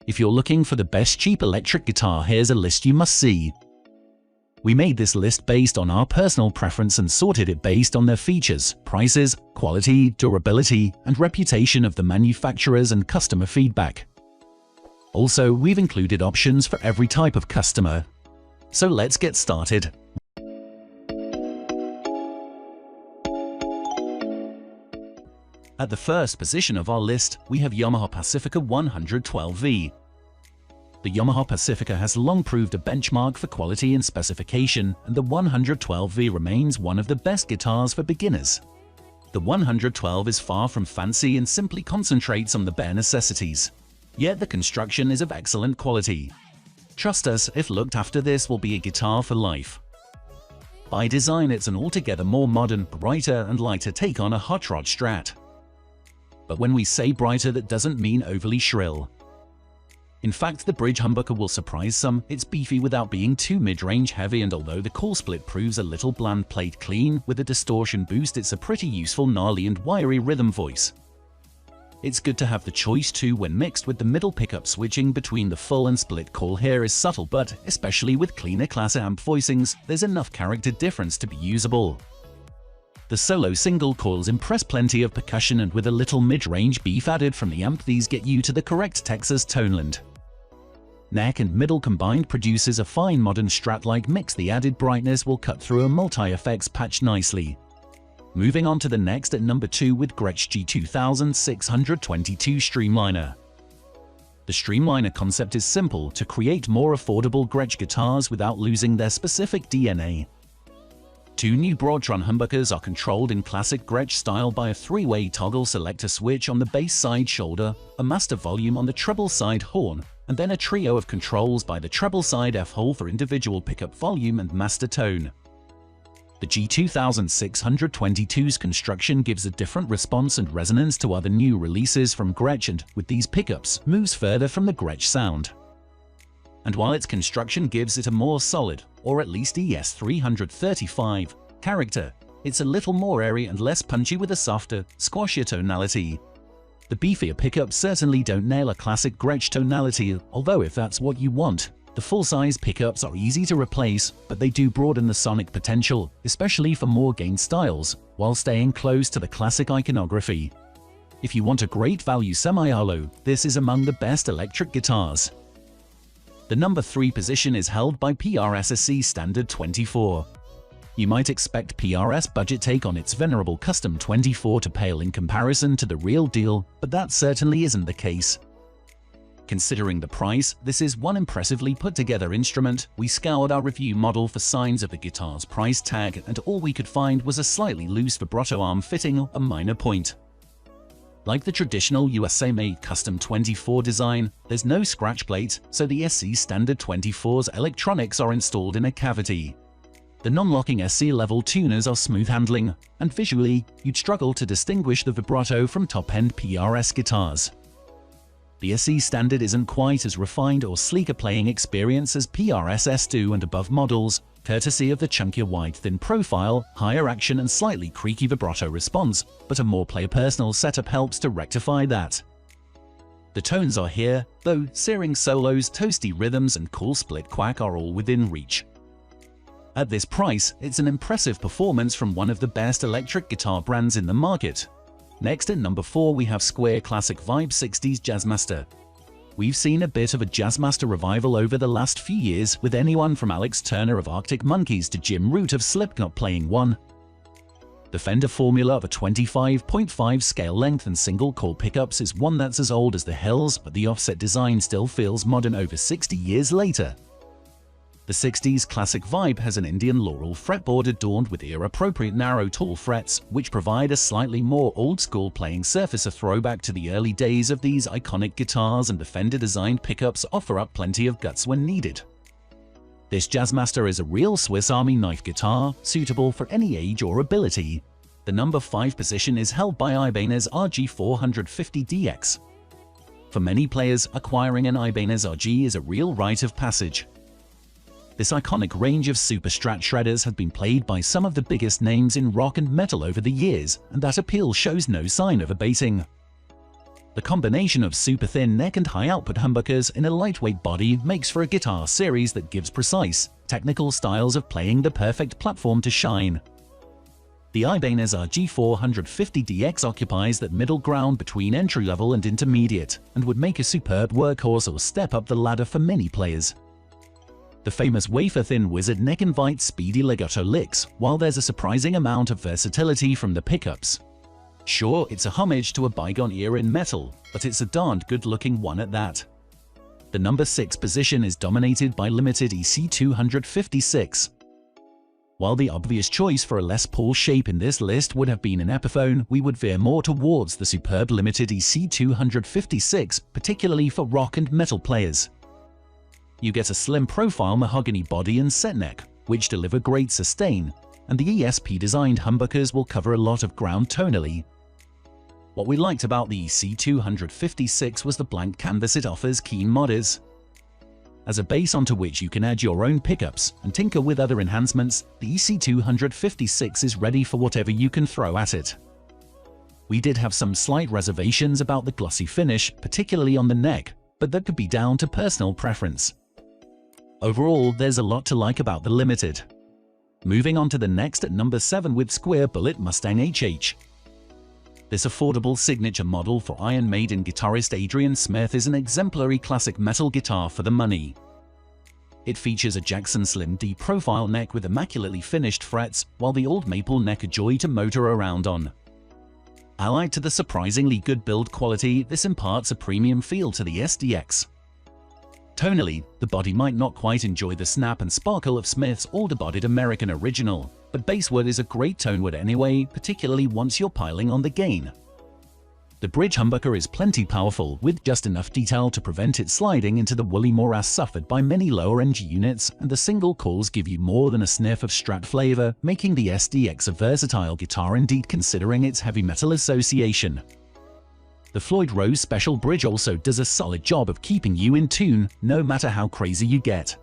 If you're looking for the best cheap electric guitar, here's a list you must see. We made this list based on our personal preference and sorted it based on their features, prices, quality, durability, and reputation of the manufacturers and customer feedback. Also, we've included options for every type of customer. So let's get started. At the first position of our list, we have Yamaha Pacifica 112V. The Yamaha Pacifica has long proved a benchmark for quality and specification, and the 112V remains one of the best guitars for beginners. The 112 is far from fancy and simply concentrates on the bare necessities. Yet the construction is of excellent quality. Trust us, if looked after, this will be a guitar for life. By design, it's an altogether more modern, brighter and lighter take on a hot rod Strat. But when we say brighter, that doesn't mean overly shrill. In fact, the bridge humbucker will surprise some. It's beefy without being too mid-range heavy, and although the core split proves a little bland, played clean with a distortion boost, it's a pretty useful, gnarly and wiry rhythm voice. It's good to have the choice too when mixed with the middle pickup. Switching between the full and split call here is subtle, but especially with cleaner class amp voicings, there's enough character difference to be usable. The solo single coils impress plenty of percussion, and with a little mid-range beef added from the amp, these get you to the correct Texas toneland. Neck and middle combined produces a fine modern Strat-like mix. The added brightness will cut through a multi-effects patch nicely. Moving on to the next at number 2 with GRETSCH G2622 Streamliner. The Streamliner concept is simple: to create more affordable GRETSCH guitars without losing their specific DNA. Two new Broadtron humbuckers are controlled in classic GRETSCH style by a 3-way toggle selector switch on the bass side shoulder, a master volume on the treble side horn, and then a trio of controls by the treble side F-hole for individual pickup volume and master tone. The G2622's construction gives a different response and resonance to other new releases from GRETSCH, and with these pickups, moves further from the GRETSCH sound. And while its construction gives it a more solid, or at least ES-335, character, it's a little more airy and less punchy with a softer, squashier tonality. The beefier pickups certainly don't nail a classic GRETSCH tonality, although if that's what you want, the full-size pickups are easy to replace, but they do broaden the sonic potential, especially for more gained styles, while staying close to the classic iconography. If you want a great value semi-hollow, this is among the best electric guitars. The number 3 position is held by PRS SC Standard 24. You might expect PRS budget take on its venerable Custom 24 to pale in comparison to the real deal, but that certainly isn't the case. Considering the price, this is one impressively put together instrument. We scoured our review model for signs of the guitar's price tag, and all we could find was a slightly loose vibrato arm fitting, a minor point. Like the traditional USA-made Custom 24 design, there's no scratch plate, so the SC Standard 24's electronics are installed in a cavity. The non-locking SC level tuners are smooth handling, and visually, you'd struggle to distinguish the vibrato from top-end PRS guitars. The SC Standard isn't quite as refined or sleek a playing experience as PRS S2 and above models, courtesy of the chunkier wide thin profile, higher action and slightly creaky vibrato response, but a more player-personal setup helps to rectify that. The tones are here, though searing solos, toasty rhythms and cool split quack are all within reach. At this price, it's an impressive performance from one of the best electric guitar brands in the market. Next at number 4 we have Squier Classic Vibe 60s Jazzmaster. We've seen a bit of a Jazzmaster revival over the last few years, with anyone from Alex Turner of Arctic Monkeys to Jim Root of Slipknot playing one. The Fender formula of a 25.5 scale length and single coil pickups is one that's as old as the hills, but the offset design still feels modern over 60 years later. The 60s Classic Vibe has an Indian laurel fretboard adorned with ear-appropriate narrow tall frets, which provide a slightly more old-school playing surface, a throwback to the early days of these iconic guitars, and the Fender-designed pickups offer up plenty of guts when needed. This Jazzmaster is a real Swiss Army knife guitar, suitable for any age or ability. The number 5 position is held by Ibanez RG450DX. For many players, acquiring an Ibanez RG is a real rite of passage. This iconic range of super Strat shredders has been played by some of the biggest names in rock and metal over the years, and that appeal shows no sign of abating. The combination of super thin neck and high output humbuckers in a lightweight body makes for a guitar series that gives precise, technical styles of playing the perfect platform to shine. The Ibanez RG450DX occupies that middle ground between entry-level and intermediate, and would make a superb workhorse or step up the ladder for many players. The famous wafer-thin Wizard neck invites speedy legato licks, while there's a surprising amount of versatility from the pickups. Sure, it's a homage to a bygone era in metal, but it's a darned good-looking one at that. The number 6 position is dominated by limited EC-256. While the obvious choice for a Les Paul shape in this list would have been an Epiphone, we would veer more towards the superb limited EC-256, particularly for rock and metal players. You get a slim profile mahogany body and set neck, which deliver great sustain, and the ESP-designed humbuckers will cover a lot of ground tonally. What we liked about the EC-256 was the blank canvas it offers keen modders. As a base onto which you can add your own pickups and tinker with other enhancements, the EC-256 is ready for whatever you can throw at it. We did have some slight reservations about the glossy finish, particularly on the neck, but that could be down to personal preference. Overall, there's a lot to like about the Limited. Moving on to the next at number 7 with Squier Bullet Mustang HH. This affordable signature model for Iron Maiden guitarist Adrian Smith is an exemplary classic metal guitar for the money. It features a Jackson Slim D profile neck with immaculately finished frets, while the old maple neck a joy to motor around on. Allied to the surprisingly good build quality, this imparts a premium feel to the SDX. Tonally, the body might not quite enjoy the snap and sparkle of Smith's older-bodied American original, but basswood is a great tone wood anyway, particularly once you're piling on the gain. The bridge humbucker is plenty powerful, with just enough detail to prevent it sliding into the woolly morass suffered by many lower-end units, and the single calls give you more than a sniff of Strat flavor, making the SDX a versatile guitar indeed considering its heavy metal association. The Floyd Rose Special Bridge also does a solid job of keeping you in tune, no matter how crazy you get.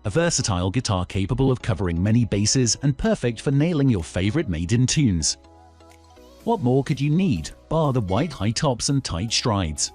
A versatile guitar capable of covering many bases and perfect for nailing your favorite Maiden tunes. What more could you need, bar the white high tops and tight strides?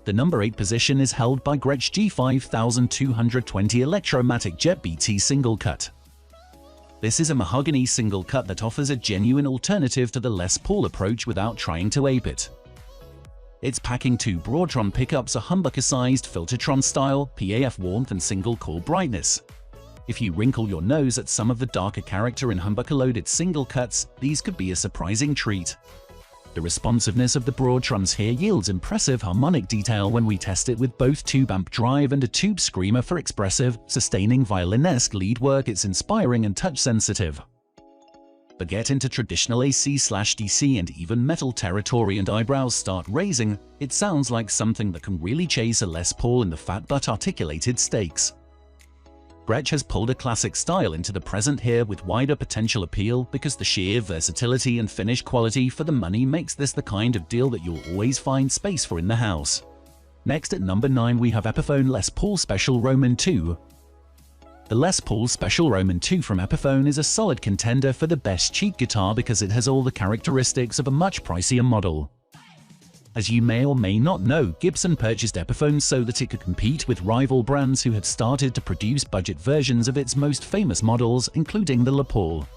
The number 8 position is held by GRETSCH G5220 Electromatic Jet BT Single Cut. This is a mahogany single cut that offers a genuine alternative to the Les Paul approach without trying to ape it. It's packing 2 Broadtron pickups, a humbucker-sized Filtertron style, PAF warmth and single core brightness. If you wrinkle your nose at some of the darker character in humbucker-loaded single cuts, these could be a surprising treat. The responsiveness of the Broadtrons here yields impressive harmonic detail when we test it with both tube amp drive and a tube screamer for expressive, sustaining violinesque lead work. It's inspiring and touch-sensitive. But get into traditional AC/DC and even metal territory and eyebrows start raising, it sounds like something that can really chase a Les Paul in the fat but articulated stakes. GRETSCH has pulled a classic style into the present here with wider potential appeal because the sheer versatility and finish quality for the money makes this the kind of deal that you'll always find space for in the house. Next at number 9 we have Epiphone Les Paul Special Roman 2. The Les Paul Special Roman 2 from Epiphone is a solid contender for the best cheap guitar because it has all the characteristics of a much pricier model. As you may or may not know, Gibson purchased Epiphone so that it could compete with rival brands who had started to produce budget versions of its most famous models, including the Les Paul.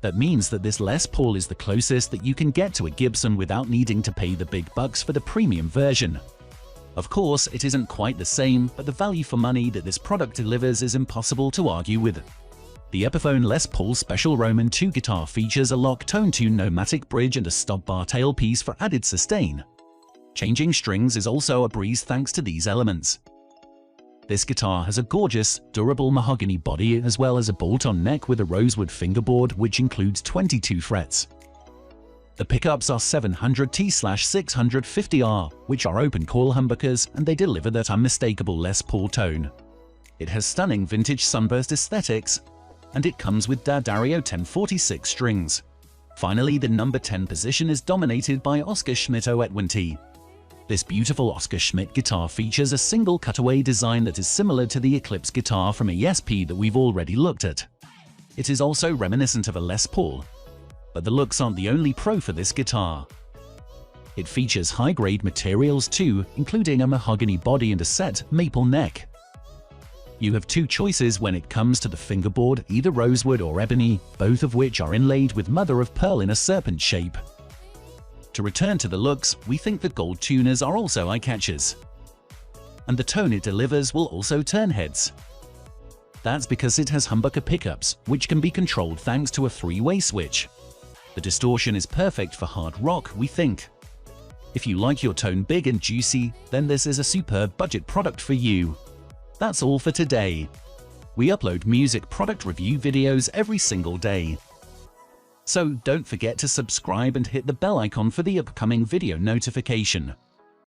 That means that this Les Paul is the closest that you can get to a Gibson without needing to pay the big bucks for the premium version. Of course, it isn't quite the same, but the value for money that this product delivers is impossible to argue with. The Epiphone Les Paul Special Roman 2 guitar features a lock tone tune pneumatic bridge and a stop bar tailpiece for added sustain. Changing strings is also a breeze thanks to these elements. This guitar has a gorgeous, durable mahogany body as well as a bolt-on neck with a rosewood fingerboard which includes 22 frets. The pickups are 700T/650R, which are open coil humbuckers, and they deliver that unmistakable Les Paul tone. It has stunning vintage sunburst aesthetics, and it comes with D'Addario 1046 strings. Finally, the number 10 position is dominated by SCHMIDT O20. This beautiful SCHMIDT guitar features a single cutaway design that is similar to the Eclipse guitar from ESP that we've already looked at. It is also reminiscent of a Les Paul. But the looks aren't the only pro for this guitar. It features high-grade materials too, including a mahogany body and a set maple neck. You have two choices when it comes to the fingerboard, either rosewood or ebony, both of which are inlaid with mother-of-pearl in a serpent shape. To return to the looks, we think the gold tuners are also eye-catchers. And the tone it delivers will also turn heads. That's because it has humbucker pickups, which can be controlled thanks to a three-way switch. The distortion is perfect for hard rock, we think. If you like your tone big and juicy, then this is a superb budget product for you. That's all for today. We upload music product review videos every single day. So don't forget to subscribe and hit the bell icon for the upcoming video notification.